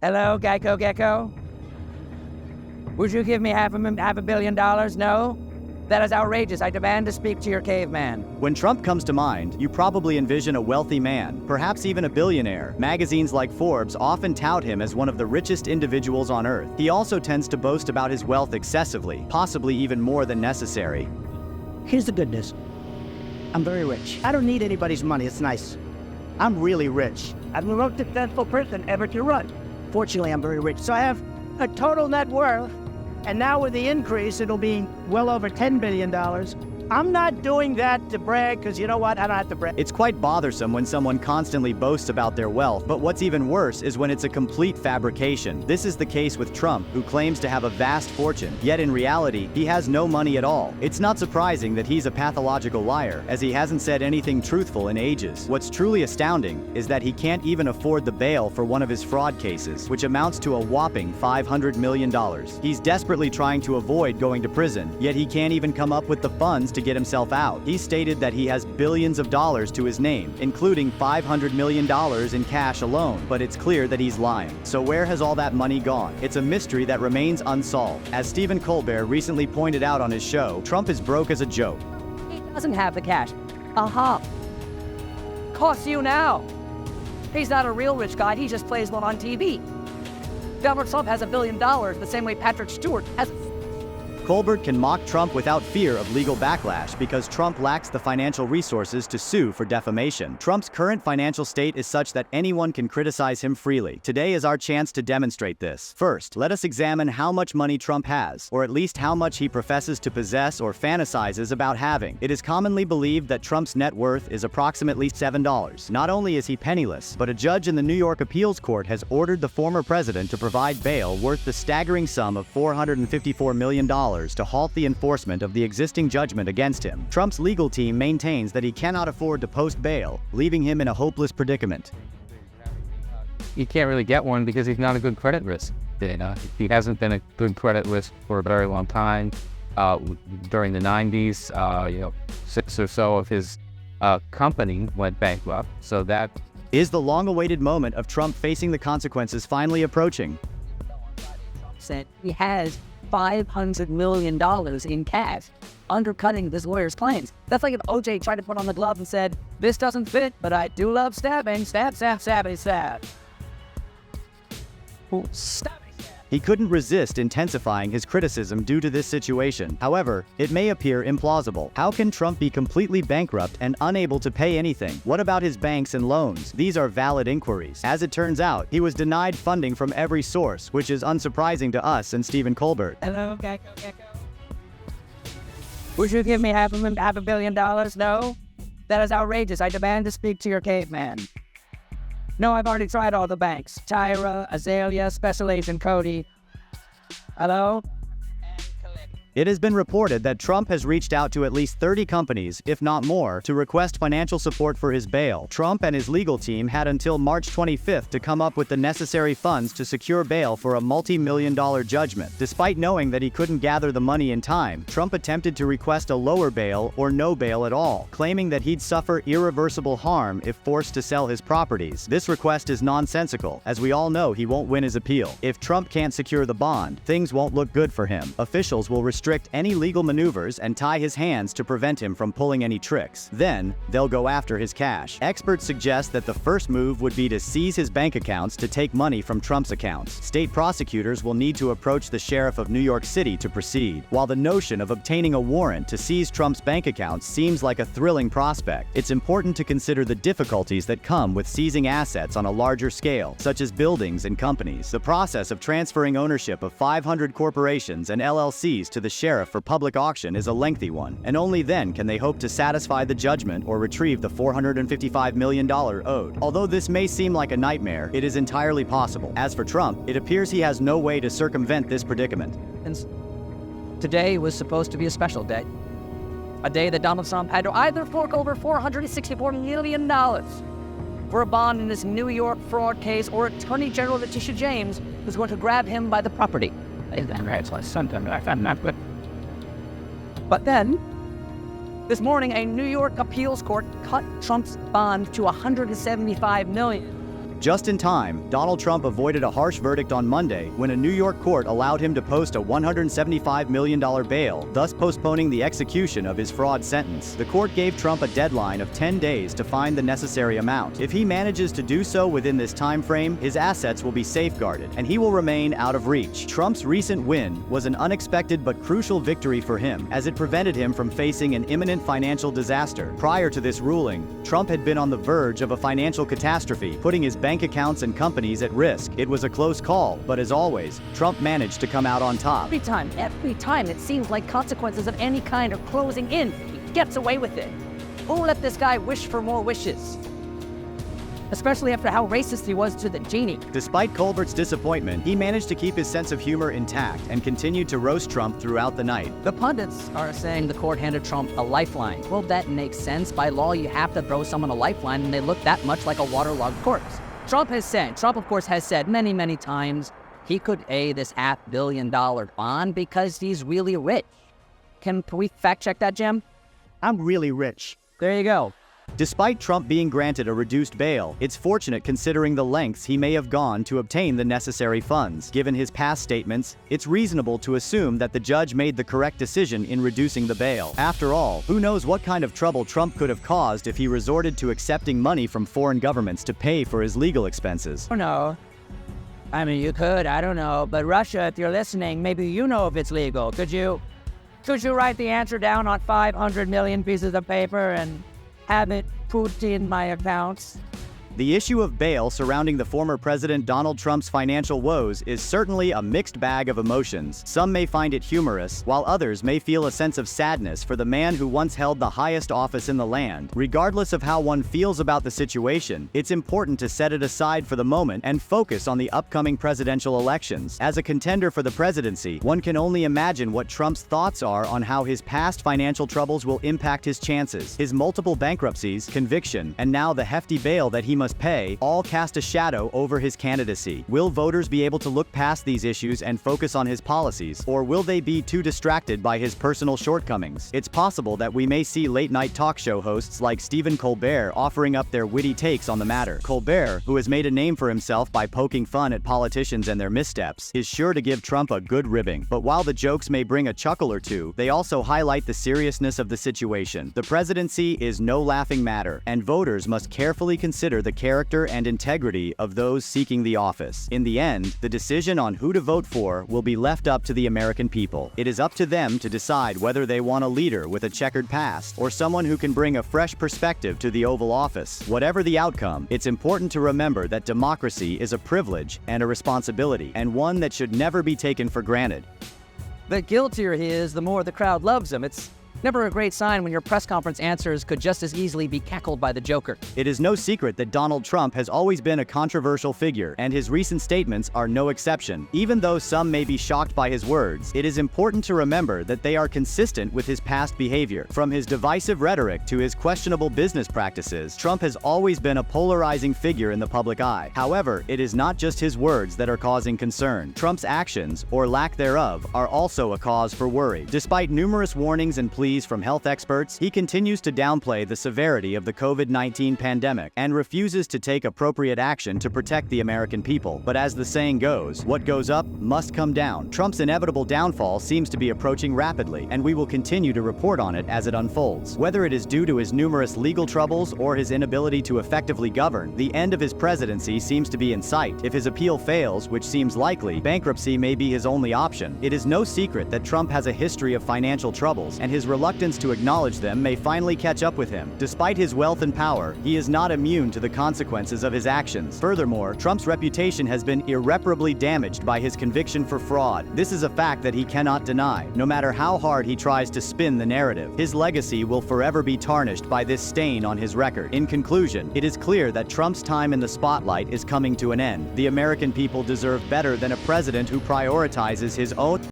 Hello, Geico Gecko? Would you give me $500 million? No? That is outrageous. I demand to speak to your caveman. When Trump comes to mind, you probably envision a wealthy man, perhaps even a billionaire. Magazines like Forbes often tout him as one of the richest individuals on earth. He also tends to boast about his wealth excessively, possibly even more than necessary. Here's the good news. I'm very rich. I don't need anybody's money. It's nice. I'm really rich. I'm the most successful person ever to run. Fortunately, I'm very rich. So I have a total net worth, and now with the increase, it'll be well over $10 billion. I'm not doing that to brag, because you know what? I don't have to brag. It's quite bothersome when someone constantly boasts about their wealth, but what's even worse is when it's a complete fabrication. This is the case with Trump, who claims to have a vast fortune, yet in reality, he has no money at all. It's not surprising that he's a pathological liar, as he hasn't said anything truthful in ages. What's truly astounding is that he can't even afford the bail for one of his fraud cases, which amounts to a whopping $500 million. He's desperately trying to avoid going to prison, yet he can't even come up with the funds to get himself out. He stated that he has billions of dollars to his name, including $500 million in cash alone, but it's clear that he's lying. So where has all that money gone? It's a mystery that remains unsolved. As Stephen Colbert recently pointed out on his show, Trump is broke as a joke. He doesn't have the cash. Aha. Costs you now. He's not a real rich guy, he just plays one on TV. Donald Trump has $1 billion the same way Patrick Stewart has. Colbert can mock Trump without fear of legal backlash because Trump lacks the financial resources to sue for defamation. Trump's current financial state is such that anyone can criticize him freely. Today is our chance to demonstrate this. First, let us examine how much money Trump has, or at least how much he professes to possess or fantasizes about having. It is commonly believed that Trump's net worth is approximately $7. Not only is he penniless, but a judge in the New York Appeals Court has ordered the former president to provide bail worth the staggering sum of $454 million to halt the enforcement of the existing judgment against him. Trump's legal team maintains that he cannot afford to post bail, leaving him in a hopeless predicament. He can't really get one because he's not a good credit risk. He hasn't been a good credit risk for a very long time. During the 90s, 6 or so of his company went bankrupt. So that is the long-awaited moment of Trump facing the consequences finally approaching. Said he has $500 million in cash, undercutting this lawyer's claims. That's like if OJ tried to put on the glove and said, "This doesn't fit, but I do love stabbing. Stab, stab, stab, stab." Stab. He couldn't resist intensifying his criticism due to this situation. However, it may appear implausible. How can Trump be completely bankrupt and unable to pay anything? What about his banks and loans? These are valid inquiries. As it turns out, he was denied funding from every source, which is unsurprising to us and Stephen Colbert. Hello, Gecko Gecko. Would you give me $500 million? No? That is outrageous. I demand to speak to your caveman. No, I've already tried all the banks. Tyra, Azalea, Special Agent Cody. Hello? It has been reported that Trump has reached out to at least 30 companies, if not more, to request financial support for his bail. Trump and his legal team had until March 25th to come up with the necessary funds to secure bail for a multi-million-dollar judgment. Despite knowing that he couldn't gather the money in time, Trump attempted to request a lower bail or no bail at all, claiming that he'd suffer irreversible harm if forced to sell his properties. This request is nonsensical, as we all know he won't win his appeal. If Trump can't secure the bond, things won't look good for him. Officials will restrict any legal maneuvers and tie his hands to prevent him from pulling any tricks. Then, they'll go after his cash. Experts suggest that the first move would be to seize his bank accounts to take money from Trump's accounts. State prosecutors will need to approach the sheriff of New York City to proceed. While the notion of obtaining a warrant to seize Trump's bank accounts seems like a thrilling prospect, it's important to consider the difficulties that come with seizing assets on a larger scale, such as buildings and companies. The process of transferring ownership of 500 corporations and LLCs to the sheriff for public auction is a lengthy one, and only then can they hope to satisfy the judgment or retrieve the $455 million owed. Although this may seem like a nightmare, it is entirely possible. As for Trump, it appears he has no way to circumvent this predicament. Today was supposed to be a special day. A day that Donald Trump had to either fork over $464 million for a bond in this New York fraud case, or Attorney General Letitia James was going to grab him by the property. But then, this morning, a New York appeals court cut Trump's bond to $175 million. Just in time, Donald Trump avoided a harsh verdict on Monday when a New York court allowed him to post a $175 million bail, thus postponing the execution of his fraud sentence. The court gave Trump a deadline of 10 days to find the necessary amount. If he manages to do so within this time frame, his assets will be safeguarded, and he will remain out of reach. Trump's recent win was an unexpected but crucial victory for him, as it prevented him from facing an imminent financial disaster. Prior to this ruling, Trump had been on the verge of a financial catastrophe, putting his bank accounts and companies at risk. It was a close call, but as always, Trump managed to come out on top. Every time it seems like consequences of any kind are closing in. He gets away with it. Who let this guy wish for more wishes? Especially after how racist he was to the genie. Despite Colbert's disappointment, he managed to keep his sense of humor intact and continued to roast Trump throughout the night. The pundits are saying the court handed Trump a lifeline. Well, that makes sense. By law, you have to throw someone a lifeline and they look that much like a waterlogged corpse. Trump, of course, has said many, many times he could pay this $500 million bond because he's really rich. Can we fact check that, Jim? I'm really rich. There you go. Despite Trump being granted a reduced bail, it's fortunate considering the lengths he may have gone to obtain the necessary funds. Given his past statements, it's reasonable to assume that the judge made the correct decision in reducing the bail. After all, who knows what kind of trouble Trump could have caused if he resorted to accepting money from foreign governments to pay for his legal expenses. I don't know. I mean, you could, I don't know. But Russia, if you're listening, maybe you know if it's legal. Could you write the answer down on 500 million pieces of paper and have it put in my accounts? The issue of bail surrounding the former President Donald Trump's financial woes is certainly a mixed bag of emotions. Some may find it humorous, while others may feel a sense of sadness for the man who once held the highest office in the land. Regardless of how one feels about the situation, it's important to set it aside for the moment and focus on the upcoming presidential elections. As a contender for the presidency, one can only imagine what Trump's thoughts are on how his past financial troubles will impact his chances. His multiple bankruptcies, conviction, and now the hefty bail that he must pay all cast a shadow over his candidacy. Will voters be able to look past these issues and focus on his policies, or will they be too distracted by his personal shortcomings? It's possible that we may see late-night talk show hosts like Stephen Colbert offering up their witty takes on the matter. Colbert, who has made a name for himself by poking fun at politicians and their missteps, is sure to give Trump a good ribbing. But while the jokes may bring a chuckle or two, they also highlight the seriousness of the situation. The presidency is no laughing matter, and voters must carefully consider the character and integrity of those seeking the office. In the end, the decision on who to vote for will be left up to the American people. It is up to them to decide whether they want a leader with a checkered past or someone who can bring a fresh perspective to the Oval Office. Whatever the outcome, it's important to remember that democracy is a privilege and a responsibility, and one that should never be taken for granted. The guiltier he is, the more the crowd loves him. It's never a great sign when your press conference answers could just as easily be cackled by the Joker. It is no secret that Donald Trump has always been a controversial figure, and his recent statements are no exception. Even though some may be shocked by his words, it is important to remember that they are consistent with his past behavior. From his divisive rhetoric to his questionable business practices, Trump has always been a polarizing figure in the public eye. However, it is not just his words that are causing concern. Trump's actions, or lack thereof, are also a cause for worry. Despite numerous warnings and pleas from health experts, he continues to downplay the severity of the COVID-19 pandemic and refuses to take appropriate action to protect the American people. But as the saying goes, what goes up must come down. Trump's inevitable downfall seems to be approaching rapidly, and we will continue to report on it as it unfolds. Whether it is due to his numerous legal troubles or his inability to effectively govern, the end of his presidency seems to be in sight. If his appeal fails, which seems likely, bankruptcy may be his only option. It is no secret that Trump has a history of financial troubles, and his reluctance to acknowledge them may finally catch up with him. Despite his wealth and power, he is not immune to the consequences of his actions. Furthermore, Trump's reputation has been irreparably damaged by his conviction for fraud. This is a fact that he cannot deny. No matter how hard he tries to spin the narrative, his legacy will forever be tarnished by this stain on his record. In conclusion, it is clear that Trump's time in the spotlight is coming to an end. The American people deserve better than a president who prioritizes his own